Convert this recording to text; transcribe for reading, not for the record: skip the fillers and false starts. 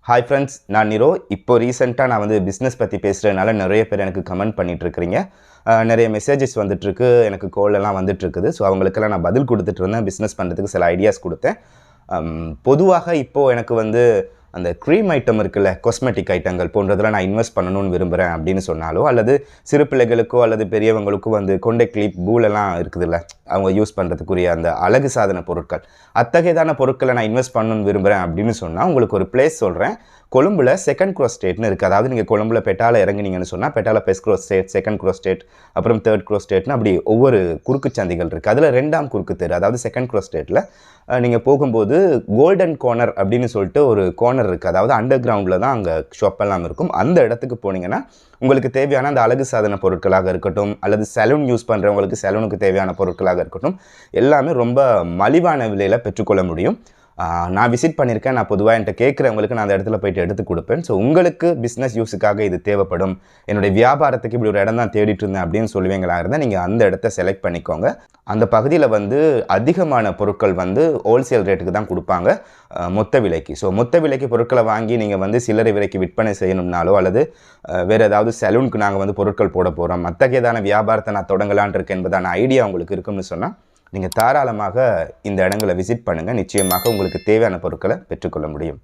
Hi friends, நான் நிரோ. இப்போ ரீசெண்டாக நான் பிஸ்னஸ் பற்றி பேசுகிறதுனால நிறைய பேர் எனக்கு கமெண்ட் பண்ணிகிட்ருக்கிறீங்க. நிறைய மெசேஜஸ் வந்துட்டுருக்கு, எனக்கு கோலெல்லாம் வந்துட்டுருக்குது. ஸோ அவங்களுக்கெல்லாம் நான் பதில் கொடுத்துட்டு இருந்தேன். பிஸ்னஸ் பண்ணுறதுக்கு சில ஐடியாஸ் கொடுத்தேன். பொதுவாக இப்போது எனக்கு அந்த க்ரீம் ஐட்டம் இருக்குல்ல, காஸ்மெட்டிக் ஐட்டங்கள் போன்றதெல்லாம் நான் இன்வெஸ்ட் பண்ணணும்னு விரும்புகிறேன் அப்படின்னு சொன்னாலோ, அல்லது சிறு பிள்ளைகளுக்கோ அல்லது பெரியவங்களுக்கோ கொண்டை கிளிப் பூலெல்லாம் இருக்குதுல்ல, அவங்க யூஸ் பண்ணுறதுக்குரிய அந்த அழகு சாதன பொருட்கள், அத்தகையதான பொருட்களை நான் இன்வெஸ்ட் பண்ணணும்னு விரும்புகிறேன் அப்படின்னு சொன்னால் உங்களுக்கு ஒரு பிளேஸ் சொல்கிறேன். கொழும்புல செகண்ட் க்ரோஸ் ஸ்டேட்னு இருக்குது. அதாவது நீங்கள் கொழும்புல பெட்டால இறங்குனீங்கன்னு சொன்னால் பெட்டால first cross street, second cross street, அப்புறம் தேர்ட் க்ரோஸ் ஸ்டேட்னு அப்படி ஒவ்வொரு குறுக்கு சந்திகள் இருக்குது. அதில் 2ஆம் குறுக்கு தெரு, அதாவது செகண்ட் க்ரோஸ் ஸ்டேட்டில் நீங்கள் போகும்போது கோல்டன் கார்னர் அப்படின்னு சொல்லிட்டு ஒரு கார்னர் இருக்குது. அதாவது அண்டர் கிரவுண்டில் தான் அங்கே ஷாப்பெல்லாம் இருக்கும். அந்த இடத்துக்கு போனீங்கன்னா உங்களுக்கு தேவையான அந்த அழகு சாதன பொருட்களாக இருக்கட்டும், அல்லது சலூன் யூஸ் பண்ணுறவங்களுக்கு சலூனுக்கு தேவையான பொருட்களாக இருக்கட்டும், எல்லாமே ரொம்ப மலிவான விலையில் பெற்றுக்கொள்ள முடியும். நான் விசிட் பண்ணியிருக்கேன். நான் பொதுவாக என்கிட்ட கேட்குறவங்களுக்கு நான் அந்த இடத்துல போய்ட்டு எடுத்து கொடுப்பேன். ஸோ உங்களுக்கு பிஸ்னஸ் யூஸுக்காக இது தேவைப்படும், என்னுடைய வியாபாரத்துக்கு இப்படி ஒரு இடம் தான் தேடிட்டு இருந்தேன் அப்படின்னு சொல்லுவீங்களா இருந்தால் நீங்கள் அந்த இடத்த செலக்ட் பண்ணிக்கோங்க. அந்த பகுதியில் அதிகமான பொருட்கள் ஹோல்சேல் ரேட்டுக்கு தான் கொடுப்பாங்க, மொத்த விலைக்கு. ஸோ மொத்த விலைக்கு பொருட்களை வாங்கி நீங்கள் சில்லறை விலைக்கு விற்பனை செய்யணும்னாலோ, அல்லது வேறு ஏதாவது சலூனுக்கு நாங்கள் பொருட்கள் போட போகிறோம், அத்தகையதான வியாபாரத்தை நான் தொடங்கலான் இருக்கேன் என்பதான ஐடியா உங்களுக்கு இருக்குன்னு சொன்னால் நீங்கள் தாராளமாக இந்த இடங்களை விசிட் பண்ணுங்கள். நிச்சயமாக உங்களுக்கு தேவையான பொருட்களை பெற்றுக்கொள்ள முடியும்.